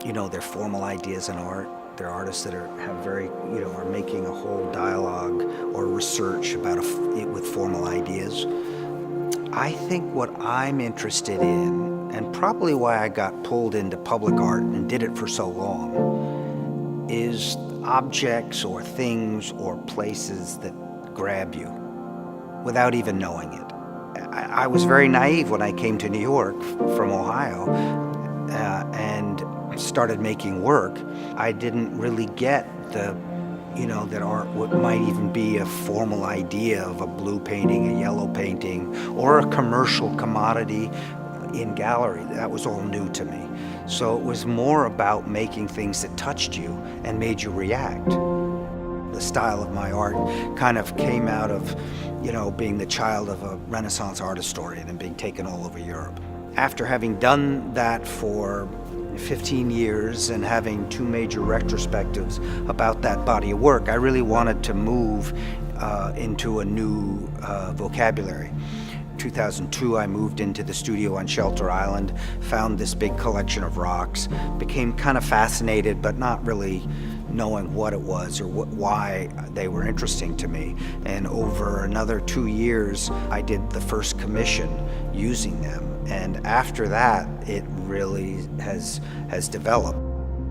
they're formal ideas in art. They're artists that are making a whole dialogue or research about it with formal ideas. I think what I'm interested in, and probably why I got pulled into public art and did it for so long, is objects or things or places that grab you without even knowing it. I was very naive when I came to New York from Ohio and started making work. I didn't really get that art might even be a formal idea of a blue painting, a yellow painting, or a commercial commodity in gallery. That was all new to me. So it was more about making things that touched you and made you react. The style of my art kind of came out of, being the child of a Renaissance art historian and being taken all over Europe. After having done that for 15 years and having two major retrospectives about that body of work, I really wanted to move into a new vocabulary. 2002, I moved into the studio on Shelter Island, found this big collection of rocks, became kind of fascinated, but not really knowing what it was or why they were interesting to me. And over another 2 years, I did the first commission using them. And after that, it really has developed.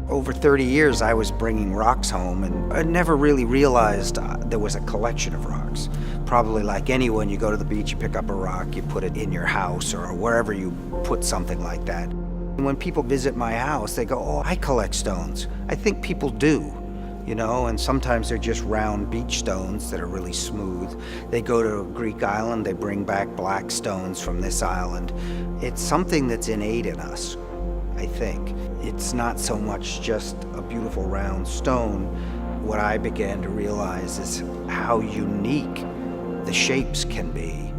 Over 30 years, I was bringing rocks home, and I never really realized there was a collection of rocks. Probably like anyone, you go to the beach, you pick up a rock, you put it in your house or wherever you put something like that. When people visit my house, they go, "Oh, I collect stones." I think people do, and sometimes they're just round beach stones that are really smooth. They go to a Greek island, they bring back black stones from this island. It's something that's innate in us, I think. It's not so much just a beautiful round stone. What I began to realize is how unique the shapes can be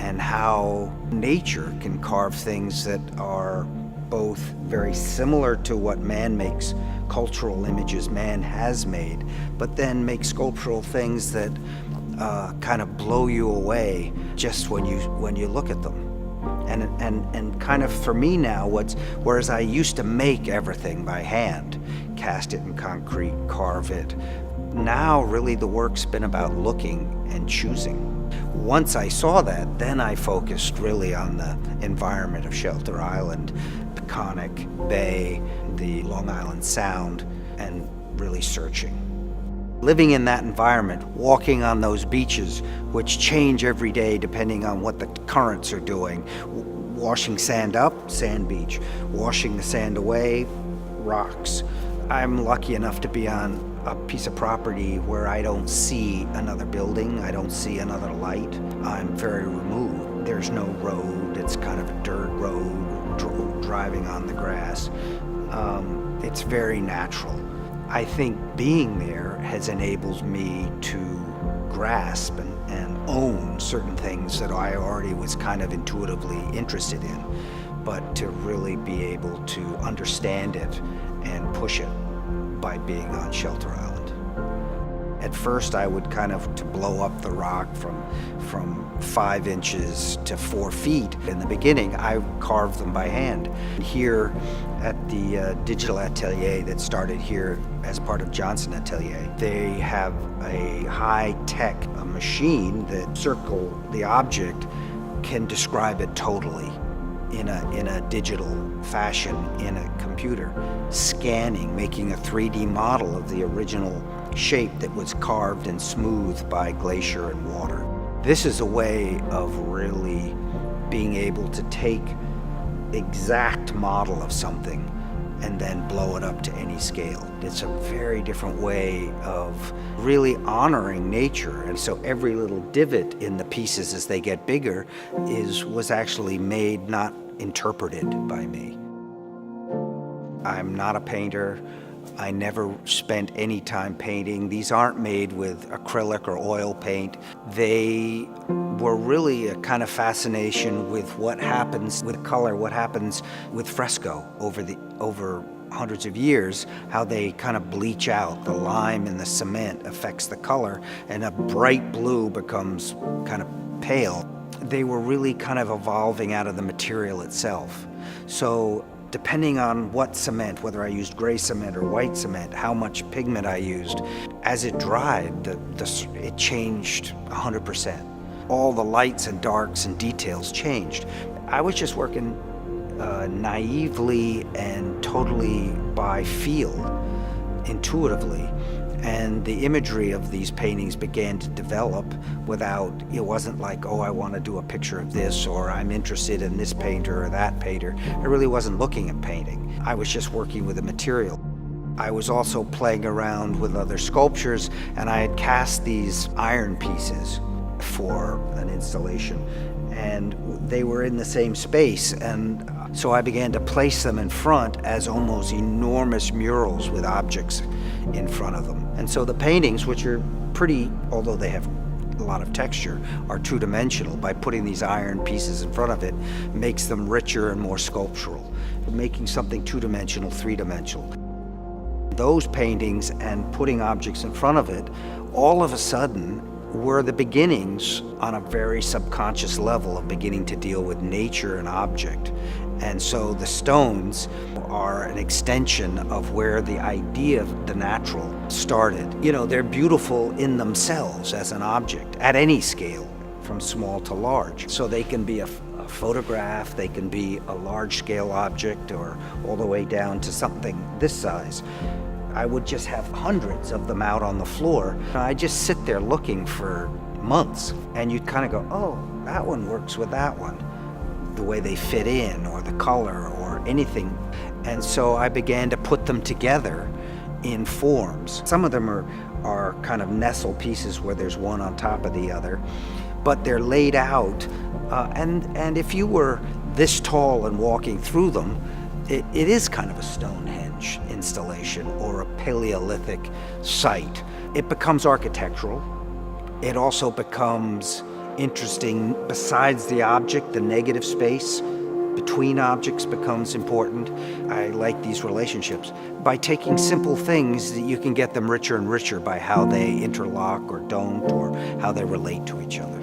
and how nature can carve things that are both very similar to what man makes, cultural images man has made, but then make sculptural things that kind of blow you away just when you look at them. And kind of for me now, whereas I used to make everything by hand, cast it in concrete, carve it, now really the work's been about looking and choosing. Once I saw that, then I focused really on the environment of Shelter Island, Peconic Bay, the Long Island Sound, and really searching. Living in that environment, walking on those beaches, which change every day depending on what the currents are doing. Washing sand up, sand beach. Washing the sand away, rocks. I'm lucky enough to be on a piece of property where I don't see another building, I don't see another light. I'm very removed. There's no road, it's kind of a dirt road, driving on the grass. It's very natural. I think being there has enabled me to grasp and own certain things that I already was kind of intuitively interested in, but to really be able to understand it and push it by being on Shelter Island. At first I would to blow up the rock from 5 inches to 4 feet. In the beginning, I carved them by hand. Here at the digital atelier that started here as part of Johnson Atelier, they have a high-tech machine that circle the object can describe it totally in a digital fashion in a computer, scanning, making a 3D model of the original shape that was carved and smoothed by glacier and water. This is a way of really being able to take exact model of something and then blow it up to any scale. It's a very different way of really honoring nature. And so every little divot in the pieces as they get bigger was actually made, not interpreted by me. I'm not a painter. I never spent any time painting. These aren't made with acrylic or oil paint. They were really a kind of fascination with what happens with color, what happens with fresco over hundreds of years, how they kind of bleach out. The lime in the cement affects the color, and a bright blue becomes kind of pale. They were really kind of evolving out of the material itself. So depending on what cement, whether I used gray cement or white cement, how much pigment I used, as it dried, it changed 100%. All the lights and darks and details changed. I was just working naively and totally by feel, intuitively. And the imagery of these paintings began to develop it wasn't like, oh, I want to do a picture of this, or I'm interested in this painter or that painter. I really wasn't looking at painting. I was just working with the material. I was also playing around with other sculptures, and I had cast these iron pieces for an installation, and they were in the same space, and so I began to place them in front as almost enormous murals with objects in front of them. And so the paintings, which are pretty, although they have a lot of texture, are two-dimensional. By putting these iron pieces in front of it makes them richer and more sculptural, making something two-dimensional, three-dimensional. Those paintings and putting objects in front of it, all of a sudden, were the beginnings on a very subconscious level of beginning to deal with nature and object. And so the stones are an extension of where the idea of the natural started. They're beautiful in themselves as an object at any scale, from small to large. So they can be a photograph, they can be a large scale object, or all the way down to something this size. I would just have hundreds of them out on the floor. I just sit there looking for months, and you'd kind of go, oh, that one works with that one, the way they fit in, or the color, or anything. And so I began to put them together in forms. Some of them are kind of nestle pieces where there's one on top of the other, but they're laid out, and if you were this tall and walking through them, it is kind of a Stonehenge installation or a Paleolithic site. It becomes architectural. It also becomes interesting. Besides the object, the negative space between objects becomes important. I like these relationships. By taking simple things, that you can get them richer and richer by how they interlock or don't, or how they relate to each other.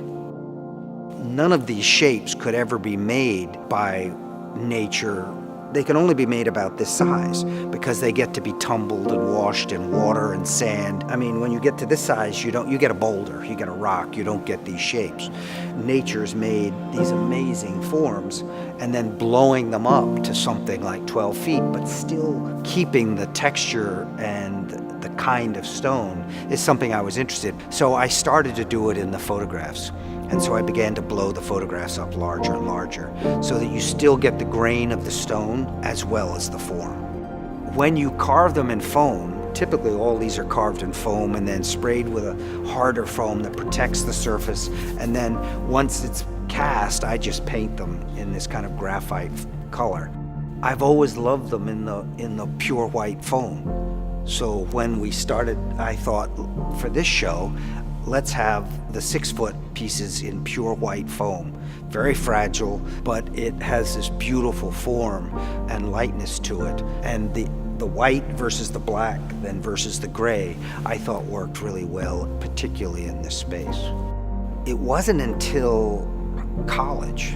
None of these shapes could ever be made by nature. They can only be made about this size because they get to be tumbled and washed in water and sand. I mean, when you get to this size, you get a boulder, you get a rock, you don't get these shapes. Nature's made these amazing forms and then blowing them up to something like 12 feet, but still keeping the texture and the kind of stone is something I was interested in. So I started to do it in the photographs. And so I began to blow the photographs up larger and larger so that you still get the grain of the stone as well as the form. When you carve them in foam, typically all these are carved in foam and then sprayed with a harder foam that protects the surface. And then once it's cast, I just paint them in this kind of graphite color. I've always loved them in the pure white foam. So when we started, I thought, for this show, let's have the 6-foot pieces in pure white foam. Very fragile, but it has this beautiful form and lightness to it. And the white versus the black, then versus the gray, I thought worked really well, particularly in this space. It wasn't until college,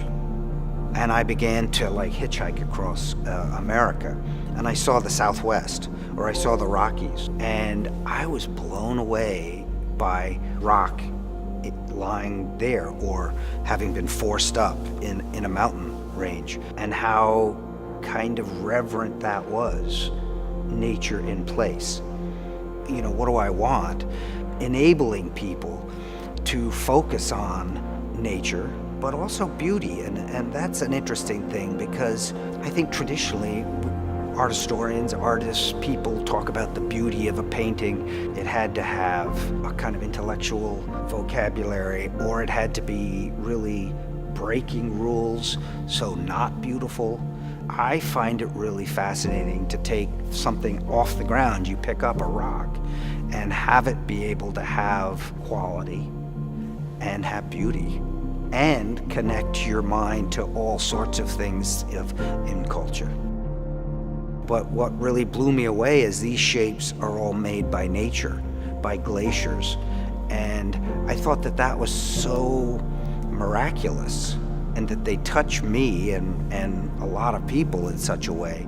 and I began to hitchhike across America, and I saw the Southwest, or I saw the Rockies, and I was blown away by rock lying there or having been forced up in a mountain range, and how kind of reverent that was, nature in place. What do I want? Enabling people to focus on nature, but also beauty, and that's an interesting thing, because I think traditionally art historians, artists, people talk about the beauty of a painting. It had to have a kind of intellectual vocabulary, or it had to be really breaking rules, so not beautiful. I find it really fascinating to take something off the ground, you pick up a rock, and have it be able to have quality and have beauty and connect your mind to all sorts of things in culture. But what really blew me away is these shapes are all made by nature, by glaciers. And I thought that was so miraculous and that they touch me and a lot of people in such a way